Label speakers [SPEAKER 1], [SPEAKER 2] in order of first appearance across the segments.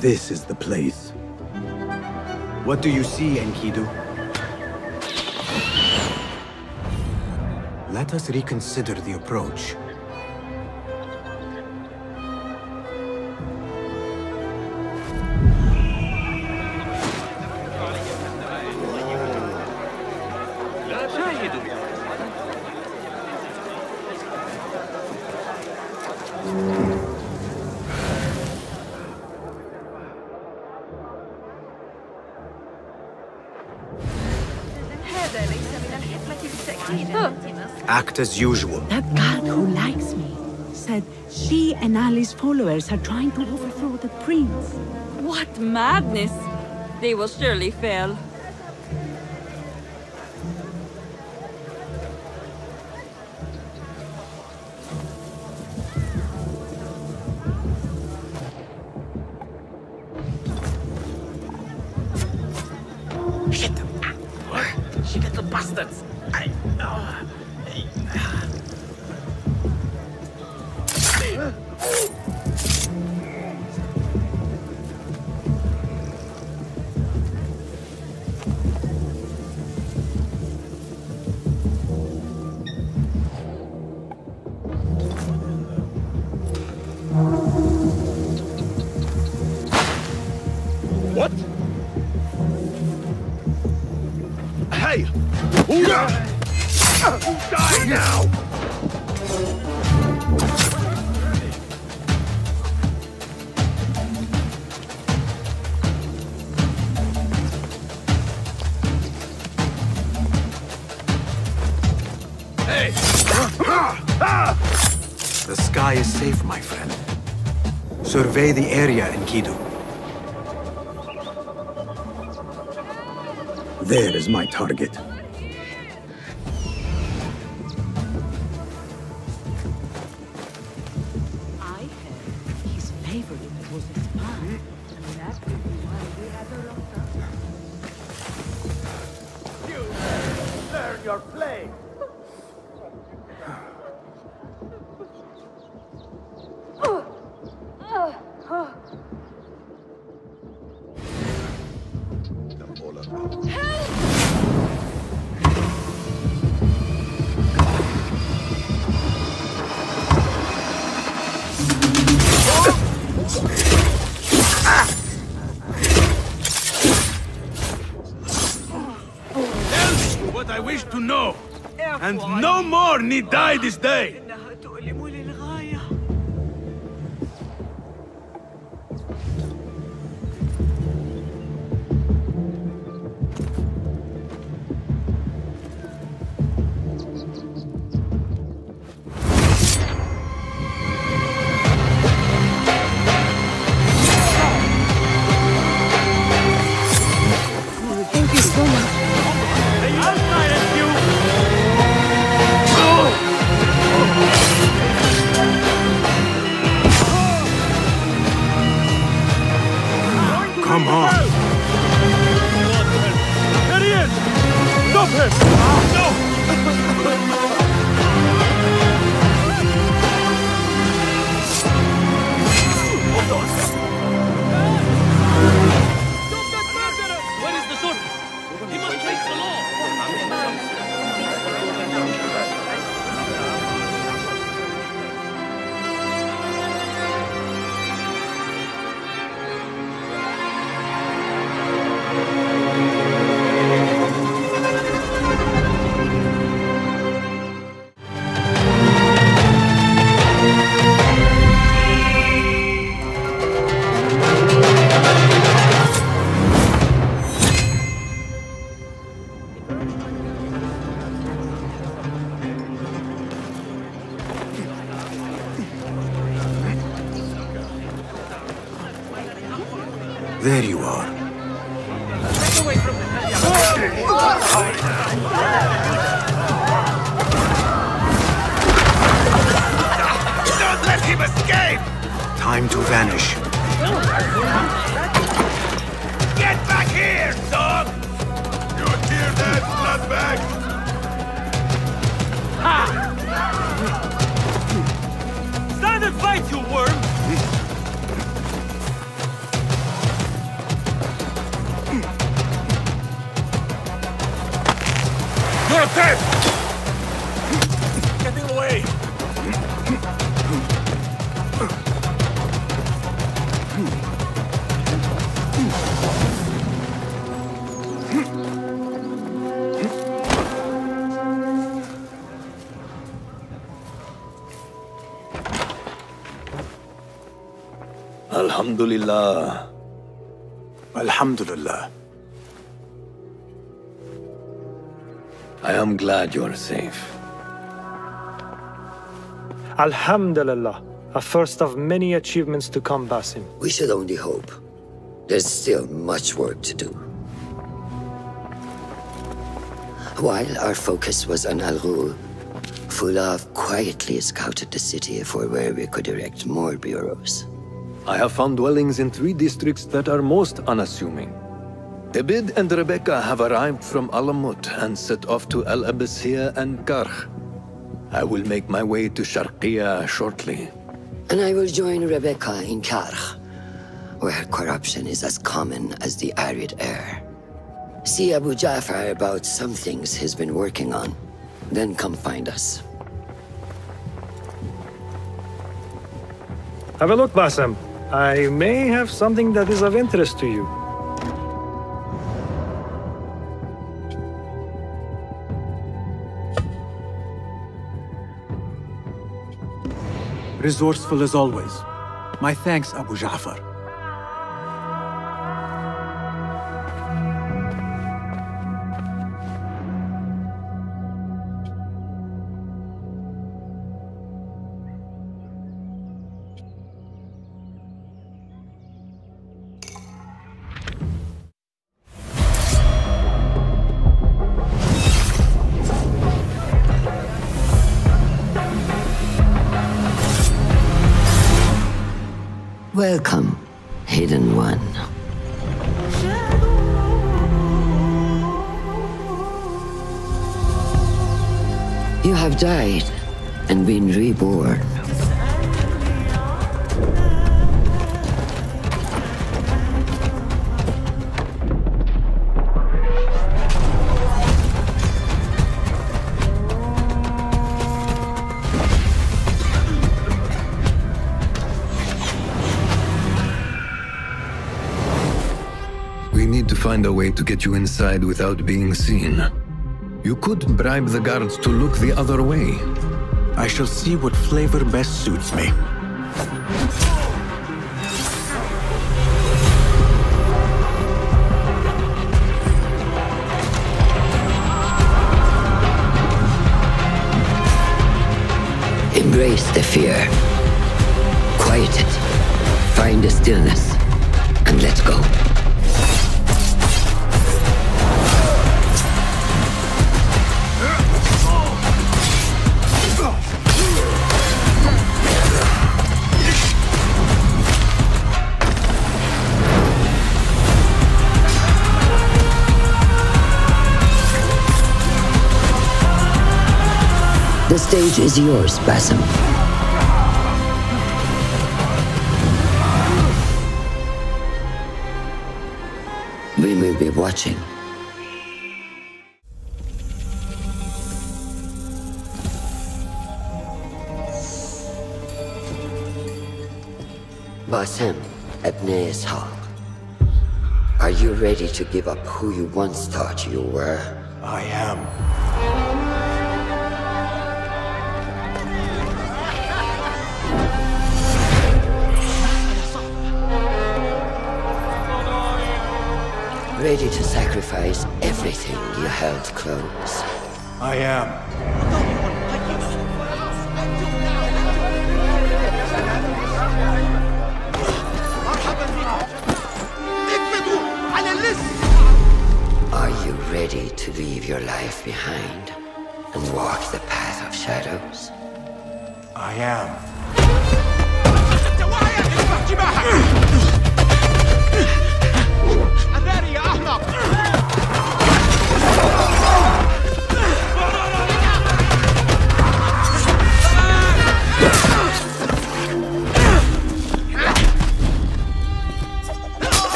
[SPEAKER 1] This is the place. What do you see, Enkidu? Let us reconsider the approach. Act as usual.
[SPEAKER 2] That guard who likes me said she and Ali's followers are trying to overthrow the prince.
[SPEAKER 3] What madness! They will surely fail.
[SPEAKER 4] Shit! Shit, little bastards! What? Hey! Die now! Hey!
[SPEAKER 1] The sky is safe, my friend. Survey the area, Enkidu. There is my target.
[SPEAKER 2] I heard his favorite was a spy, and that could be why we had a lot of...
[SPEAKER 4] You learn your play!
[SPEAKER 5] What I wish to know, and no more need die this day.
[SPEAKER 2] Thank you so much.
[SPEAKER 1] Come on.
[SPEAKER 5] There he is! Stop him! No!
[SPEAKER 4] Where is the sword? He must face the law!
[SPEAKER 1] There you are.
[SPEAKER 5] Don't let him escape!
[SPEAKER 1] Time to vanish.
[SPEAKER 5] Get back here, dog! You hear that, bloodbag? Stand and fight, you worm!
[SPEAKER 6] Alhamdulillah.
[SPEAKER 1] Alhamdulillah.
[SPEAKER 6] I am glad you're safe.
[SPEAKER 7] Alhamdulillah. A first of many achievements to come, Basim.
[SPEAKER 8] We should only hope. There's still much work to do. While our focus was on Al-Ghul, Fulov quietly scouted the city for where we could erect more bureaus.
[SPEAKER 6] I have found dwellings in 3 districts that are most unassuming. Tebid and Rebecca have arrived from Alamut and set off to El Abyssiya and Karkh. I will make my way to Sharqiya shortly.
[SPEAKER 8] And I will join Rebecca in Karkh, where corruption is as common as the arid air. See Abu Ja'far about some things he's been working on. Then come find us.
[SPEAKER 7] Have a look, Basim. I may have something that is of interest to you.
[SPEAKER 1] Resourceful as always. My thanks, Abu Ja'far.
[SPEAKER 8] Welcome, Hidden One. You have died and been reborn.
[SPEAKER 6] Find a way to get you inside without being seen. You could bribe the guards to look the other way.
[SPEAKER 1] I shall see what flavor best suits me.
[SPEAKER 8] Embrace the fear. Quiet it. Find the stillness. And let go. The stage is yours, Basim. We will be watching. Basim, Ibn Ishaq. Are you ready to give up who you once thought you were?
[SPEAKER 1] I am.
[SPEAKER 8] Ready to sacrifice everything you held close.
[SPEAKER 1] I am.
[SPEAKER 8] Are you ready to leave your life behind and walk the path of shadows?
[SPEAKER 1] I am.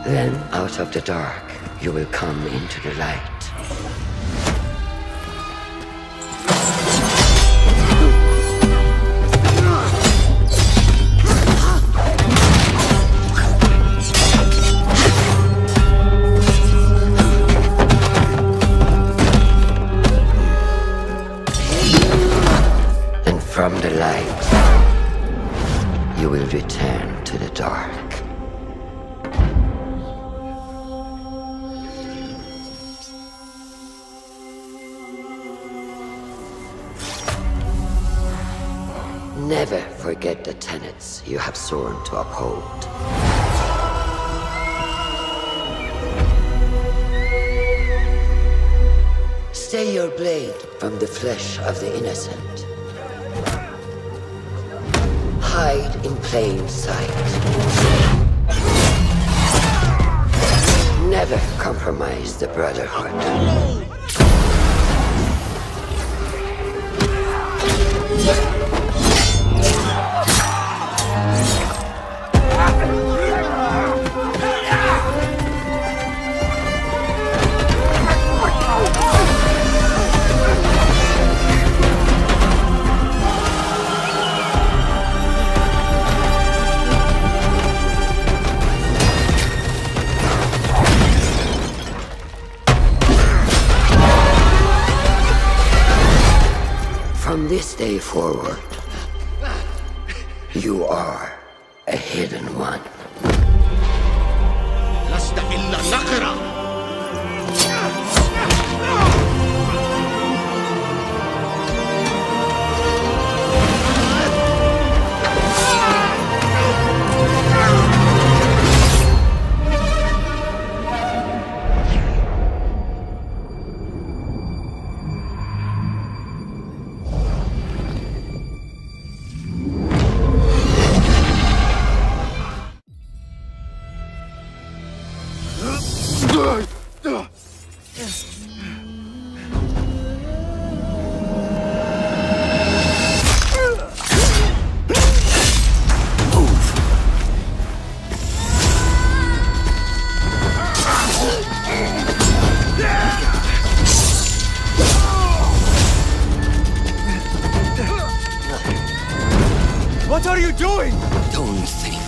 [SPEAKER 8] Then, out of the dark, you will come into the light. would return to the dark. Never forget the tenets you have sworn to uphold. Stay your blade from the flesh of the innocent. Hide in plain sight. Never compromise the Brotherhood. From this day forward, you are a hidden one.
[SPEAKER 1] What are you doing?
[SPEAKER 8] Don't think.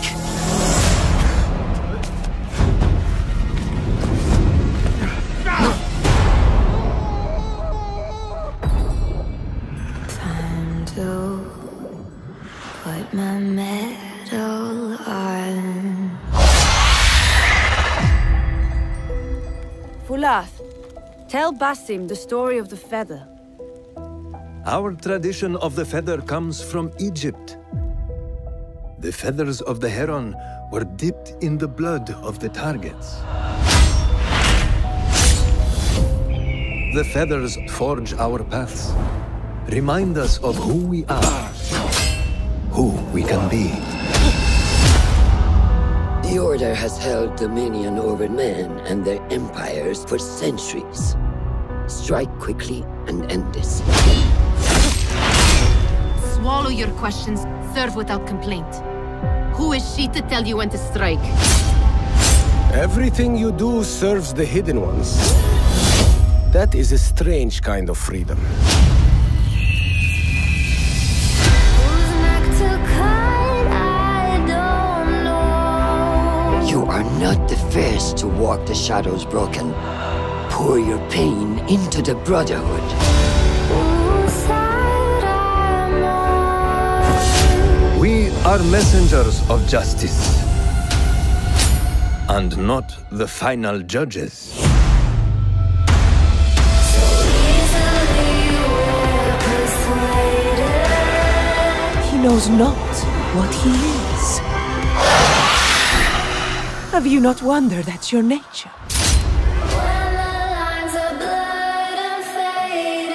[SPEAKER 9] Time to put my medal on.
[SPEAKER 3] Fulath, tell Basim the story of the feather.
[SPEAKER 6] Our tradition of the feather comes from Egypt. The feathers of the heron were dipped in the blood of the targets. The feathers forge our paths, remind us of who we are, who we can be.
[SPEAKER 8] The Order has held dominion over men and their empires for centuries. Strike quickly and end this.
[SPEAKER 10] Swallow your questions, serve without complaint. Who is she to tell you when to strike?
[SPEAKER 11] Everything you do serves the hidden ones. That is a strange kind of freedom.
[SPEAKER 9] Whose neck to cut, I don't know.
[SPEAKER 8] You are not the first to walk the shadows broken. Pour your pain into the Brotherhood.
[SPEAKER 9] Whose side I'm on.
[SPEAKER 6] We are messengers of justice, and not the final judges.
[SPEAKER 2] He knows not what he is. Have you not wondered at your nature?
[SPEAKER 9] When the lines are blurred and faded.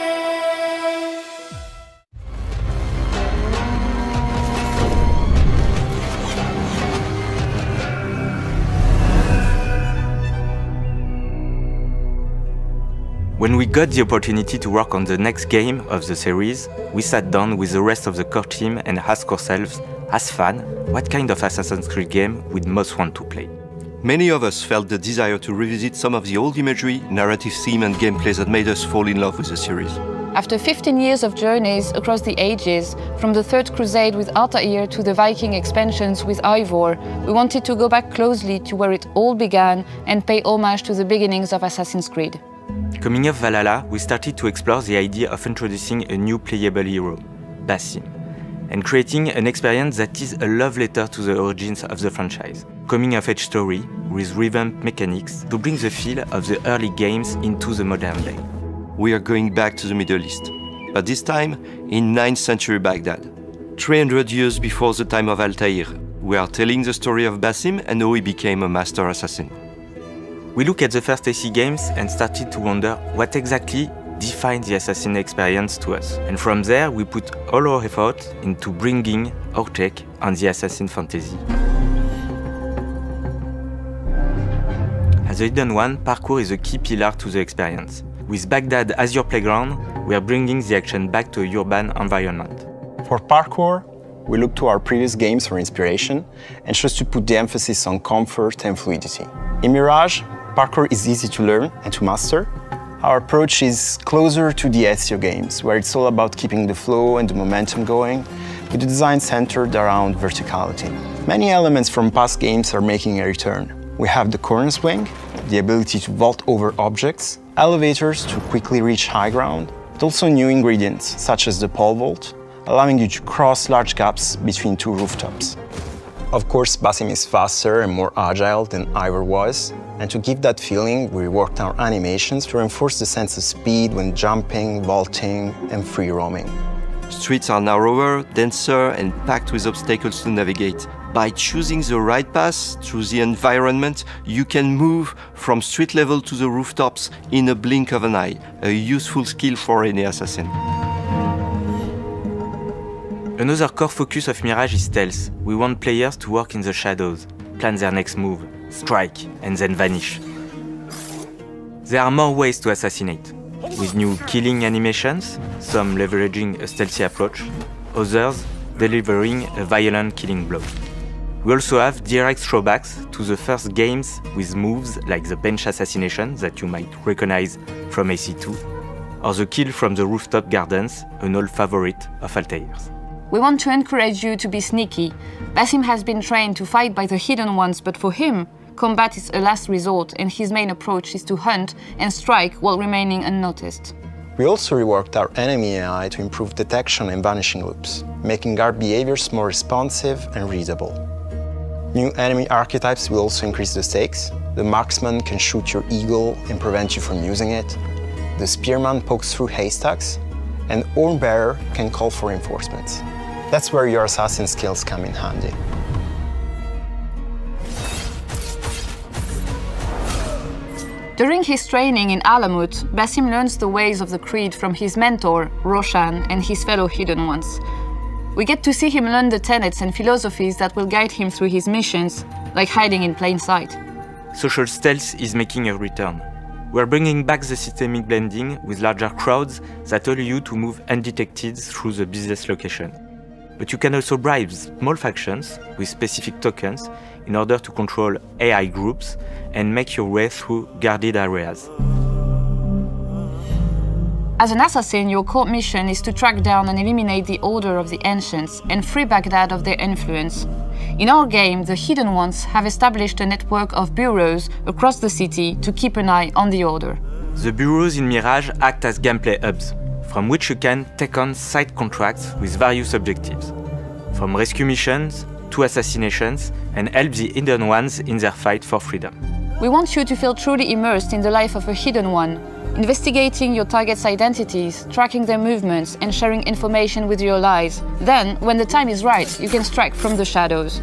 [SPEAKER 12] When we got the opportunity to work on the next game of the series, we sat down with the rest of the core team and asked ourselves, as fans, what kind of Assassin's Creed game we'd most want to play.
[SPEAKER 13] Many of us felt the desire to revisit some of the old imagery, narrative theme and gameplays that made us fall in love with the series.
[SPEAKER 14] After 15 years of journeys across the ages, from the Third Crusade with Altair to the Viking expansions with Ivor, we wanted to go back closely to where it all began and pay homage to the beginnings of Assassin's Creed.
[SPEAKER 12] Coming off Valhalla, we started to explore the idea of introducing a new playable hero, Basim. and creating an experience that is a love letter to the origins of the franchise. Coming-of-age story with revamped mechanics to bring the feel of the early games into the modern day.
[SPEAKER 13] We are going back to the Middle East, but this time in 9th century Baghdad. 300 years before the time of Altair, we are telling the story of Basim and how he became a master assassin.
[SPEAKER 12] We look at the first AC games and started to wonder what exactly defined the assassin experience to us. And from there, we put all our effort into bringing our take on the assassin fantasy. As the Hidden One, parkour is a key pillar to the experience. With Baghdad as your playground, we are bringing the action back to a urban environment.
[SPEAKER 15] For parkour, we look to our previous games for inspiration and chose to put the emphasis on comfort and fluidity. In Mirage, parkour is easy to learn and to master. Our approach is closer to the Ezio games, where it's all about keeping the flow and the momentum going, with the design centered around verticality. Many elements from past games are making a return. We have the corner swing, the ability to vault over objects, elevators to quickly reach high ground, but also new ingredients, such as the pole vault, allowing you to cross large gaps between two rooftops. Of course, Basim is faster and more agile than Ivor was, and to give that feeling, we reworked our animations to reinforce the sense of speed when jumping, vaulting, and free roaming.
[SPEAKER 13] Streets are narrower, denser, and packed with obstacles to navigate. By choosing the right path through the environment, you can move from street level to the rooftops in a blink of an eye, a useful skill for any assassin.
[SPEAKER 12] Another core focus of Mirage is stealth. We want players to work in the shadows, plan their next move, strike, and then vanish. There are more ways to assassinate, with new killing animations, some leveraging a stealthy approach, others delivering a violent killing blow. We also have direct throwbacks to the first games with moves like the bench assassination that you might recognize from AC2, or the kill from the rooftop gardens, an old favorite of Altair's.
[SPEAKER 14] We want to encourage you to be sneaky. Basim has been trained to fight by the Hidden Ones, but for him, combat is a last resort and his main approach is to hunt and strike while remaining unnoticed.
[SPEAKER 15] We also reworked our enemy AI to improve detection and vanishing loops, making guard behaviors more responsive and readable. New enemy archetypes will also increase the stakes. The marksman can shoot your eagle and prevent you from using it. The spearman pokes through haystacks, and Hornbearer can call for reinforcements. That's where your assassin skills come in handy.
[SPEAKER 14] During his training in Alamut, Basim learns the ways of the Creed from his mentor, Roshan, and his fellow Hidden Ones. We get to see him learn the tenets and philosophies that will guide him through his missions, like hiding in plain sight.
[SPEAKER 12] Social stealth is making a return. We're bringing back the systemic blending with larger crowds that allow you to move undetected through the business location. But you can also bribe small factions with specific tokens in order to control AI groups and make your way through guarded areas.
[SPEAKER 14] As an assassin, your core mission is to track down and eliminate the Order of the Ancients and free Baghdad of their influence. In our game, the Hidden Ones have established a network of bureaus across the city to keep an eye on the Order.
[SPEAKER 12] The bureaus in Mirage act as gameplay hubs, from which you can take on side contracts with various objectives, from rescue missions to assassinations, and help the Hidden Ones in their fight for freedom.
[SPEAKER 14] We want you to feel truly immersed in the life of a Hidden One, investigating your target's identities, tracking their movements, and sharing information with your allies. Then, when the time is right, you can strike from the shadows.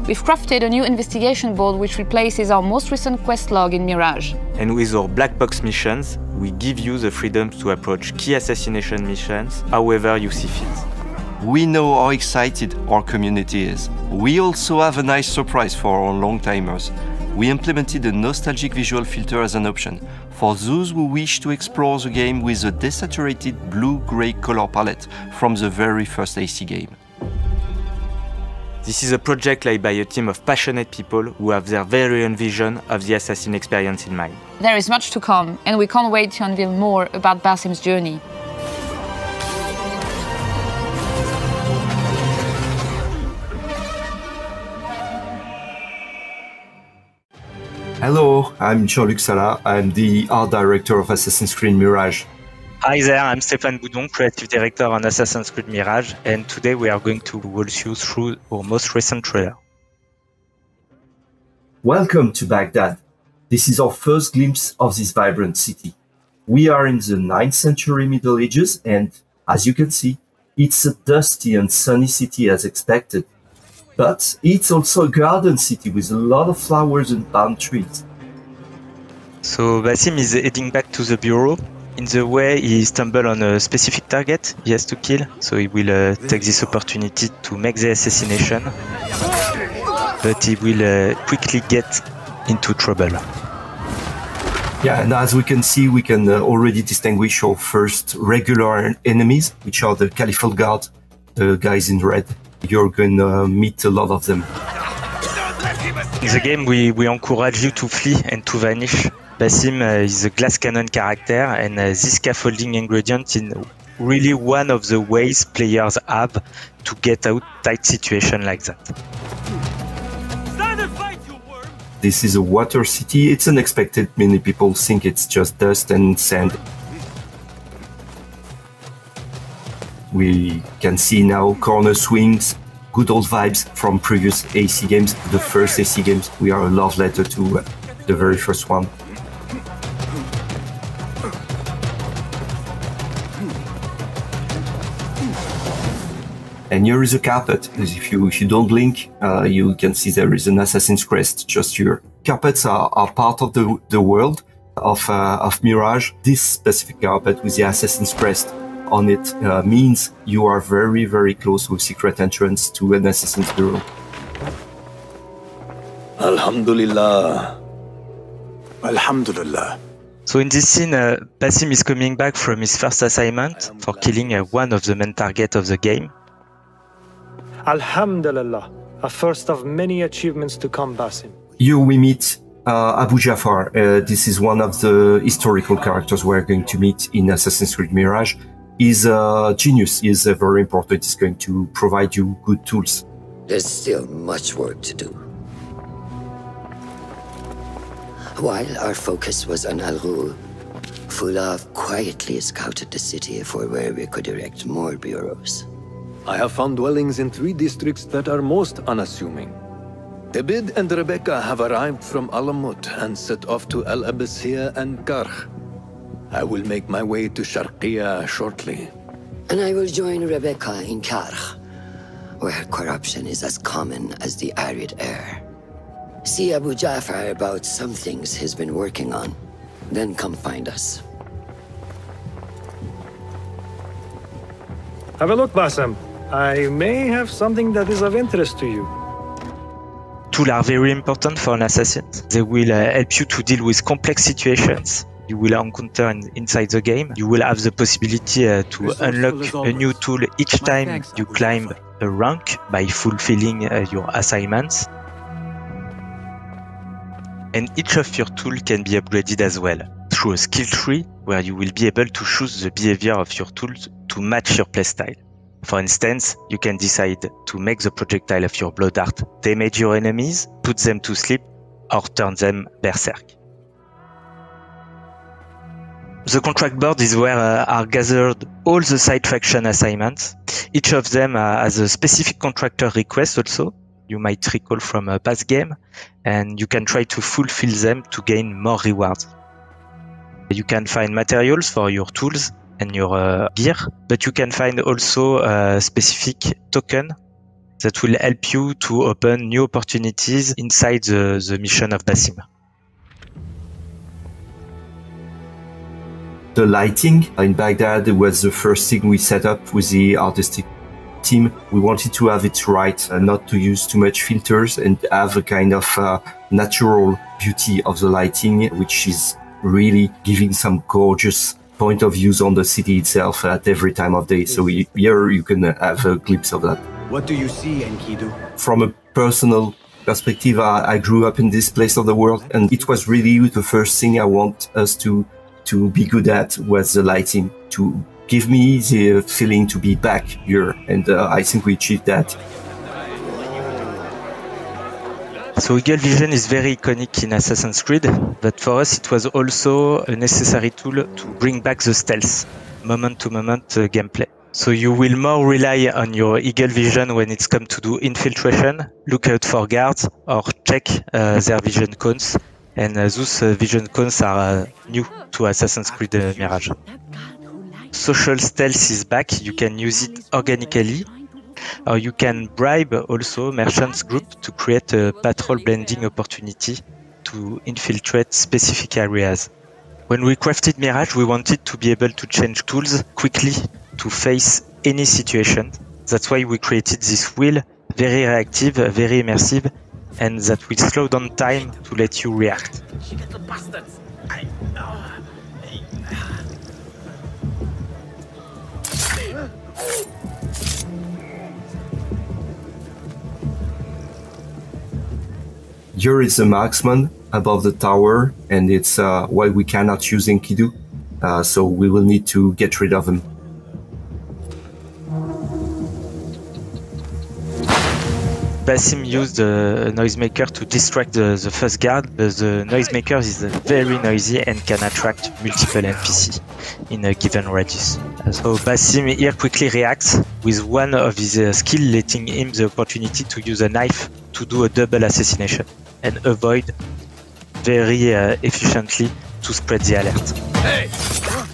[SPEAKER 14] We've crafted a new investigation board which replaces our most recent quest log in Mirage.
[SPEAKER 12] And with our black box missions, we give you the freedom to approach key assassination missions however you see fit.
[SPEAKER 13] We know how excited our community is. We also have a nice surprise for our long-timers. We implemented a nostalgic visual filter as an option for those who wish to explore the game with a desaturated blue-gray color palette from the very first AC game.
[SPEAKER 12] This is a project led by a team of passionate people who have their very own vision of the assassin experience in mind.
[SPEAKER 14] There is much to come, and we can't wait to unveil more about Basim's journey.
[SPEAKER 16] Hello, I'm Jean-Luc Sala. I'm the art director of Assassin's Creed Mirage. Hi there, I'm Stéphane Boudon, Creative Director on Assassin's Creed Mirage, and today we are going to walk you through our most recent trailer.
[SPEAKER 17] Welcome to Baghdad. This is our first glimpse of this vibrant city. We are in the 9th century Middle Ages, and as you can see, it's a dusty and sunny city as expected. But it's also a garden city with a lot of flowers and palm trees.
[SPEAKER 16] So Basim is heading back to the bureau. In the way, he stumbled on a specific target he has to kill, so he will take this opportunity to make the assassination. But he will quickly get into trouble.
[SPEAKER 17] Yeah, and as we can see, we can already distinguish our first regular enemies, which are the Caliphal Guard, the guys in red. You're going to meet a lot of them.
[SPEAKER 16] In the game, we encourage you to flee and to vanish. Basim is a glass cannon character, and this scaffolding ingredient is really one of the ways players have to get out tight situation like that.
[SPEAKER 17] This is a water city. It's unexpected. Many people think it's just dust and sand. We can see now corner swings, good old vibes from previous AC games. The first AC games, we are a love letter to the very first one. And here is a carpet. If you don't blink, you can see there is an assassin's crest just here. Carpets are part of the world of Mirage. This specific carpet with the assassin's crest on it means you are very, very close to a secret entrance to an assassin's bureau.
[SPEAKER 6] Alhamdulillah.
[SPEAKER 1] Alhamdulillah.
[SPEAKER 16] So in this scene, Basim is coming back from his first assignment for killing one of the main targets of the game.
[SPEAKER 7] Alhamdulillah, a first of many achievements to come, Basim.
[SPEAKER 17] Here we meet Abu Jafar. This is one of the historical characters we're going to meet in Assassin's Creed Mirage. He's a genius. He's very important. He's going to provide you good tools.
[SPEAKER 8] There's still much work to do. While our focus was on Al Ghul, Fulav quietly scouted the city for where we could erect more bureaus.
[SPEAKER 6] I have found dwellings in 3 districts that are most unassuming. Abid and Rebecca have arrived from Alamut and set off to Al Abyssiya and Karkh. I will make my way to Sharqiya shortly.
[SPEAKER 8] And I will join Rebecca in Karkh, where corruption is as common as the arid air. See Abu Jafar about some things he's been working on, then come find us.
[SPEAKER 7] Have a look, Basim. I may have something that is of interest to you.
[SPEAKER 16] Tools are very important for an assassin. They will help you to deal with complex situations you will encounter inside the game. You will have the possibility to unlock a new tool each time you climb a rank by fulfilling your assignments. And each of your tools can be upgraded as well through a skill tree where you will be able to choose the behavior of your tools to match your playstyle. For instance, you can decide to make the projectile of your blow dart damage your enemies, put them to sleep, or turn them berserk. The contract board is where are gathered all the side faction assignments. Each of them has a specific contractor request also, you might recall from a past game, and you can try to fulfill them to gain more rewards. You can find materials for your tools and your gear, but you can find also a specific token that will help you to open new opportunities inside the mission of Basim.
[SPEAKER 17] The lighting in Baghdad was the first thing we set up with the artistic team. We wanted to have it right, not to use too much filters and have a kind of natural beauty of the lighting, which is really giving some gorgeous point of views on the city itself at every time of day. So here you can have a glimpse of that.
[SPEAKER 1] What do you see, Enkidu?
[SPEAKER 17] From a personal perspective, I grew up in this place of the world, and it was really the first thing I want us to be good at was the lighting, to give me the feeling to be back here, and I think we achieved that.
[SPEAKER 16] So Eagle Vision is very iconic in Assassin's Creed, but for us it was also a necessary tool to bring back the stealth. moment-to-moment gameplay. So you will more rely on your eagle vision when it's come to do infiltration, look out for guards, or check their vision cones. And those vision cones are new to Assassin's Creed Mirage. Social stealth is back, you can use it organically, or you can bribe also merchants group to create a patrol blending opportunity to infiltrate specific areas. When we crafted Mirage, we wanted to be able to change tools quickly to face any situation. That's why we created this wheel, very reactive, very immersive, and that will slow down time to let you react.
[SPEAKER 17] Here is a marksman above the tower, and it's why we cannot use Enkidu, so we will need to get rid of him.
[SPEAKER 16] Basim used a noisemaker to distract the first guard, but the noisemaker is very noisy and can attract multiple NPC in a given radius. So Basim here quickly reacts with one of his skills letting him the opportunity to use a knife to do a double assassination and avoid very efficiently to spread the alert.
[SPEAKER 17] Hey!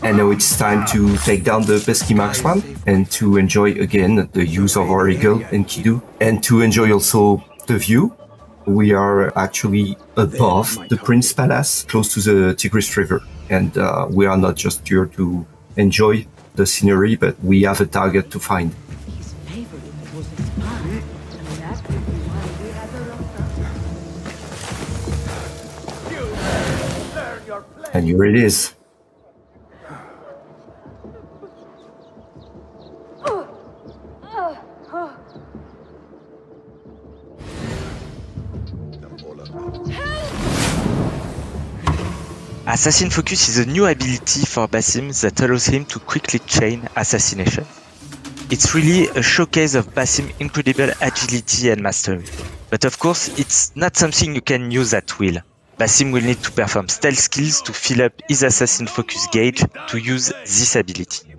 [SPEAKER 17] And now it's time to take down the pesky marksman and to enjoy again the use of our eagle and Enkidu, and to enjoy also the view. We are actually above the Prince Palace, close to the Tigris River, and we are not just here to enjoy the scenery, but we have a target to find. And here it is.
[SPEAKER 16] Assassin Focus is a new ability for Basim that allows him to quickly chain assassination. It's really a showcase of Basim's incredible agility and mastery. But of course, it's not something you can use at will. Basim will need to perform stealth skills to fill up his Assassin Focus gauge to use this ability.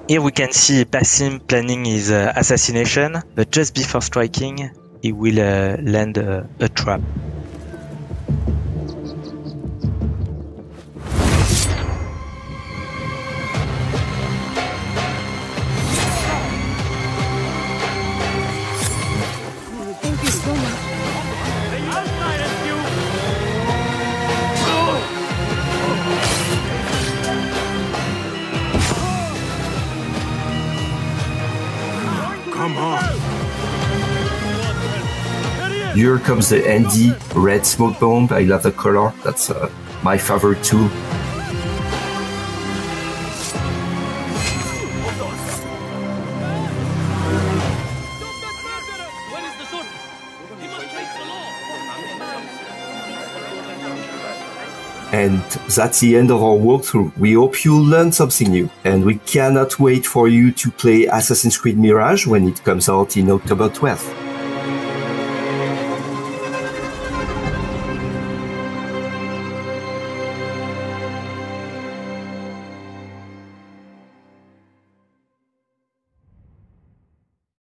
[SPEAKER 16] Here we can see Basim planning his assassination, but just before striking, he will land a trap.
[SPEAKER 1] Come on.
[SPEAKER 17] Here comes the ND red smoke bomb. I love the color. That's my favorite tool. And that's the end of our walkthrough. We hope you learned something new, and we cannot wait for you to play Assassin's Creed Mirage when it comes out in October 12th.